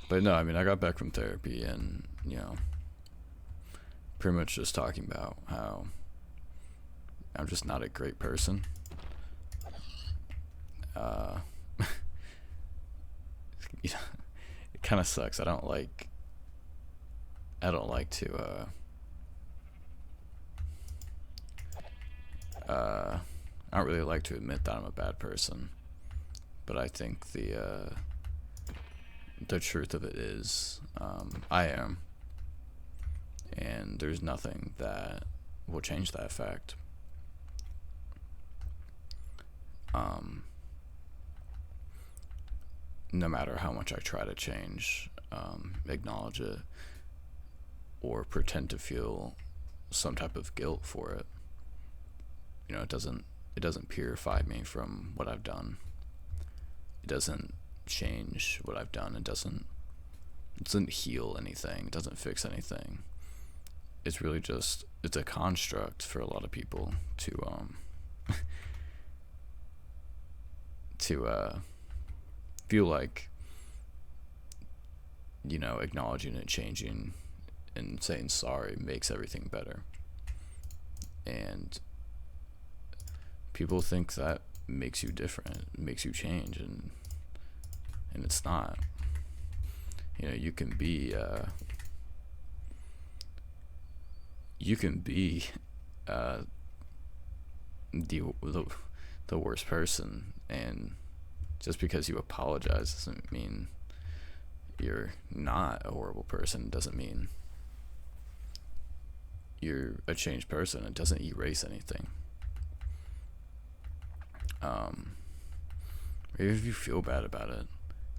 But no, I mean, I got back from therapy and, pretty much just talking about how I'm just not a great person. Uh, you know, it kind of sucks. I don't like to, I don't really like to admit that I'm a bad person. But I think the truth of it is, I am. And there's nothing that will change that fact. Um, no matter how much I try to change, acknowledge it, or pretend to feel some type of guilt for it, it doesn't purify me from what I've done. It doesn't change what I've done. It doesn't heal anything. It doesn't fix anything. It's really just it's a construct for a lot of people to feel like acknowledging it, changing, and saying sorry makes everything better. And people think that makes you different, makes you change, and it's not. You can be uh, the worst person, and just because you apologize doesn't mean you're not a horrible person. It doesn't mean you're a changed person. It doesn't erase anything. Um, if you feel bad about it,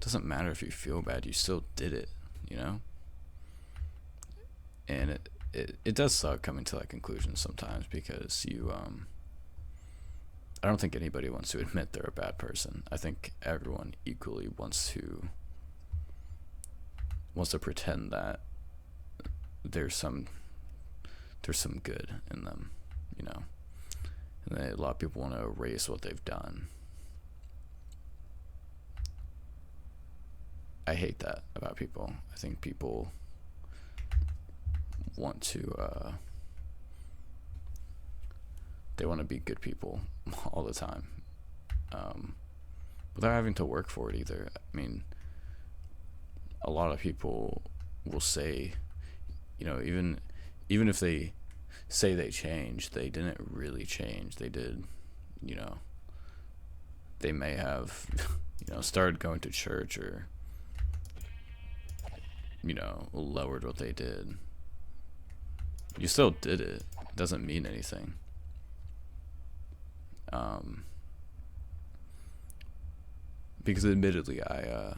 it doesn't matter if you feel bad. You still did it, you know. And it does suck coming to that conclusion sometimes because I don't think anybody wants to admit they're a bad person. I think everyone equally wants to pretend that there's some good in them, you know. And a lot of people want to erase what they've done. I hate that about people. I think people want to they want to be good people all the time, without having to work for it either. I mean, a lot of people will say, even if they say they changed, they didn't really change. They did, you know, they may have, started going to church or, lowered what they did. You still did it. It doesn't mean anything. Because admittedly, I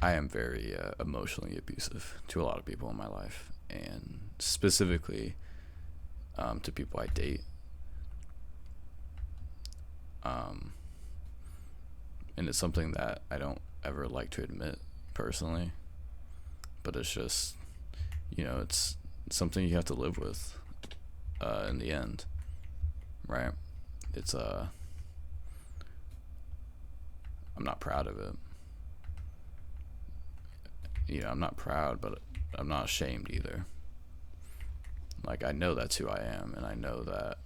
am very emotionally abusive to a lot of people in my life, and specifically to people I date. And it's something that I don't ever like to admit personally, but it's just, it's something you have to live with in the end, right? It's I'm not proud of it. I'm not proud, but I'm not ashamed either. Like, I know that's who I am, and I know that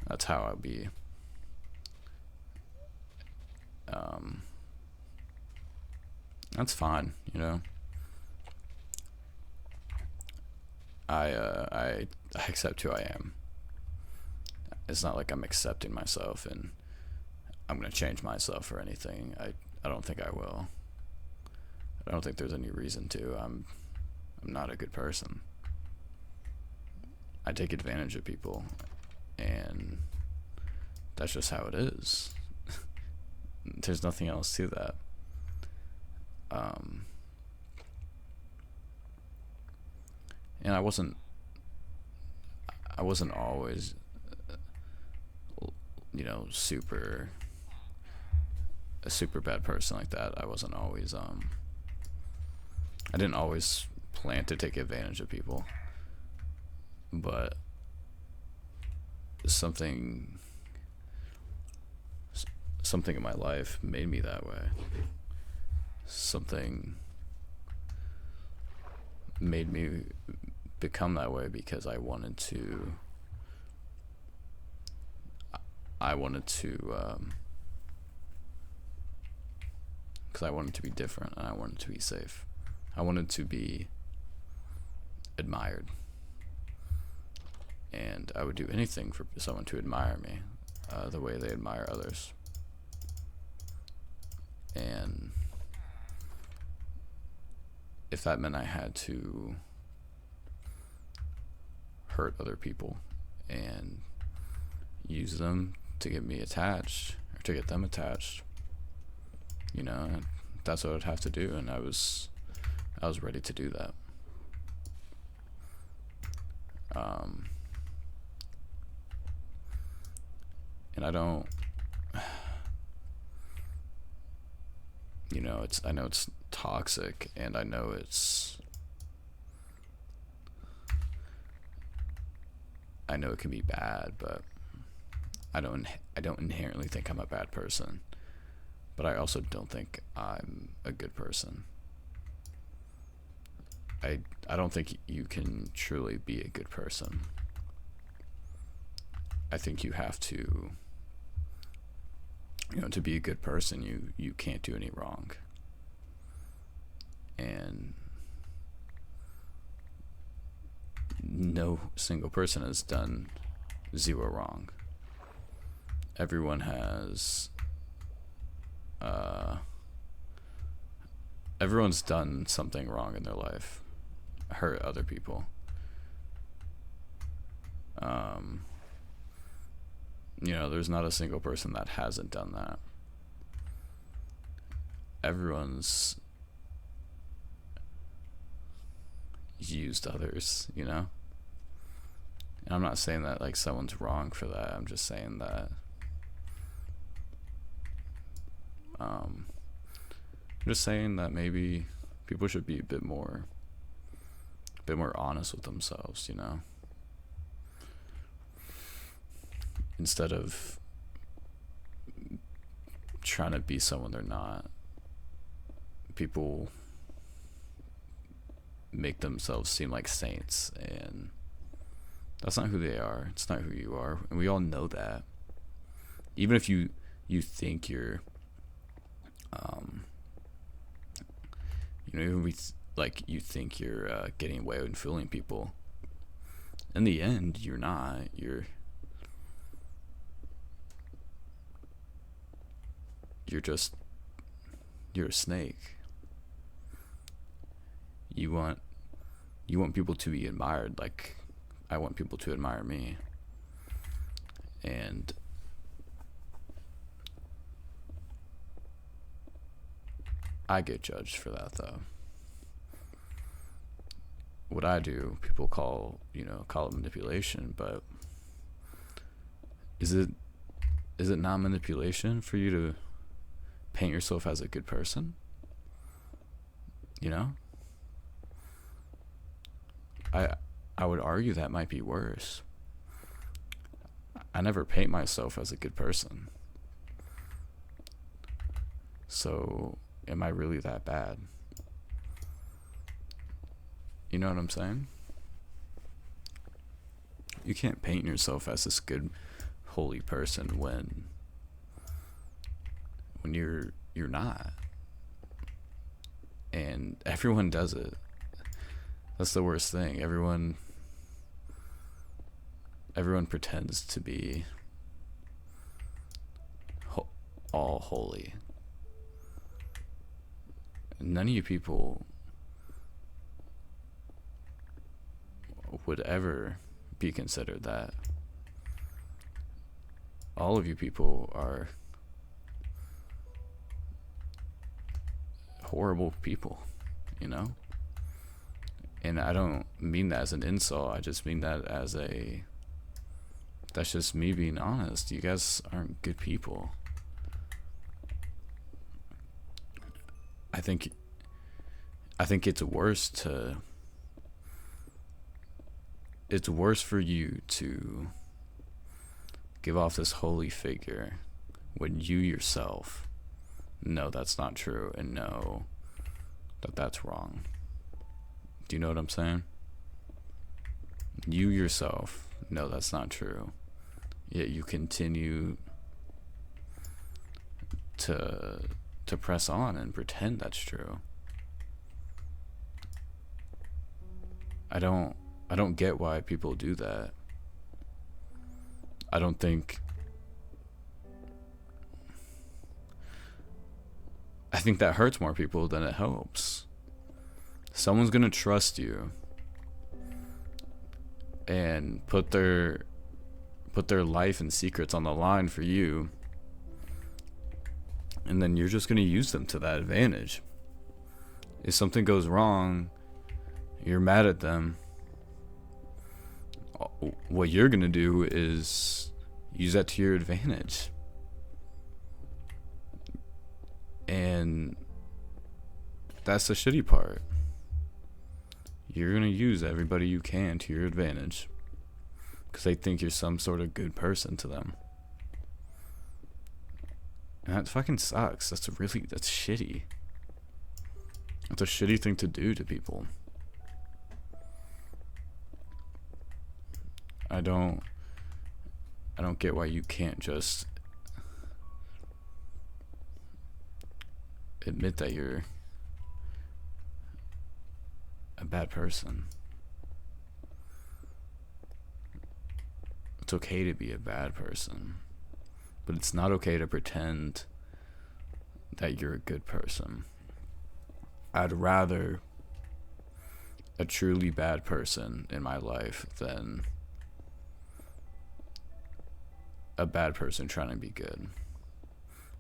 that's how I'll be. That's fine, I accept who I am. It's not like I'm accepting myself and I'm gonna change myself or anything. I don't think I will. I don't think there's any reason to. I'm not a good person. I take advantage of people, and that's just how it is. There's nothing else to that. And I wasn't always, super a super bad person like that. I wasn't always I didn't always plan to take advantage of people, but something something in my life made me that way. something made me become that way because I wanted to because I wanted to be different and I wanted to be safe. I wanted to be admired, and I would do anything for someone to admire me the way they admire others. And if that meant I had to hurt other people and use them to get me attached or to get them attached, that's what I'd have to do, and I was ready to do that. And I don't, I know it's toxic, and I know it can be bad, but I don't inherently think I'm a bad person, but I also don't think I'm a good person. I don't think you can truly be a good person. I think you have to, to be a good person, you can't do any wrong. And no single person has done zero wrong. Everyone has everyone's done something wrong in their life, hurt other people. There's not a single person that hasn't done that. Everyone's used others, And I'm not saying that like someone's wrong for that. I'm just saying that maybe people should be a bit more honest with themselves, instead of trying to be someone they're not. People make themselves seem like saints, and that's not who they are. It's not who you are, and we all know that. Even if you think you're you think you're getting away with fooling people, in the end you're not. You're a snake. You want people to be admired like I want people to admire me. And I get judged for that, though. What I do, people call it manipulation, but is it not manipulation for you to paint yourself as a good person? I would argue that might be worse. I never paint myself as a good person. So, am I really that bad? You know what I'm saying? You can't paint yourself as this good, holy person when you're not. And everyone does it. That's the worst thing. Everyone pretends to be all holy. None of you people would ever be considered that. All of you people are horrible people, And I don't mean that as an insult. I just mean that as that's just me being honest. You guys aren't good people. I think it's worse for you to give off this holy figure when you yourself know that's not true and know that that's wrong. Do you know what I'm saying? You yourself know that's not true, yet you continue to press on and pretend that's true. I don't get why people do that. I don't think I think that hurts more people than it helps. Someone's gonna trust you and put their life and secrets on the line for you, and then you're just gonna use them to that advantage. If something goes wrong, you're mad at them. What you're gonna do is use that to your advantage. And that's the shitty part. You're gonna use everybody you can to your advantage because they think you're some sort of good person to them. And that fucking sucks. That's shitty. That's a shitty thing to do to people. I don't get why you can't just admit that you're a bad person. It's okay to be a bad person, but it's not okay to pretend that you're a good person. I'd rather a truly bad person in my life than a bad person trying to be good,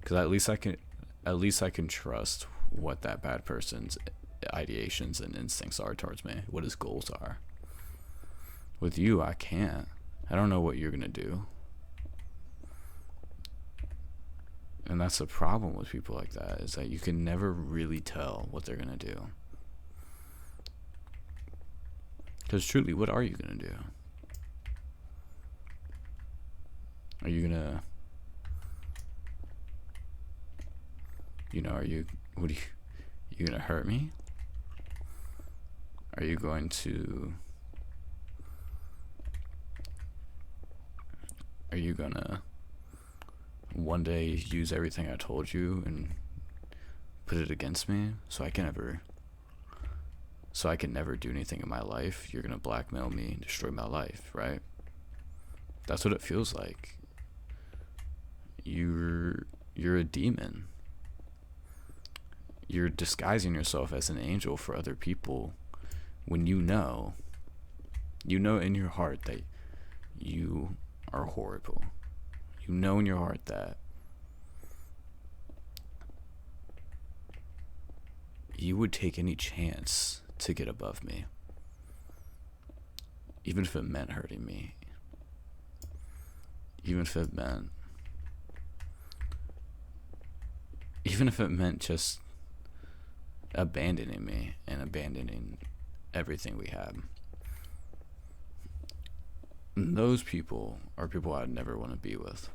because at least I can trust what that bad person's ideations and instincts are towards me, what his goals are. With you, I can't. I don't know what you're gonna do, and that's the problem with people like that, is that you can never really tell what they're gonna do. Because truly, what are you gonna do? Are you gonna, you gonna hurt me? Are you going to, one day use everything I told you and put it against me so I can never do anything in my life? You're gonna blackmail me and destroy my life, right? That's what it feels like. You're a demon. You're disguising yourself as an angel for other people when you know in your heart that you are horrible. You know in your heart that you would take any chance to get above me, even if it meant hurting me, even if it meant just abandoning me and abandoning everything we had. And those people are people I'd never want to be with.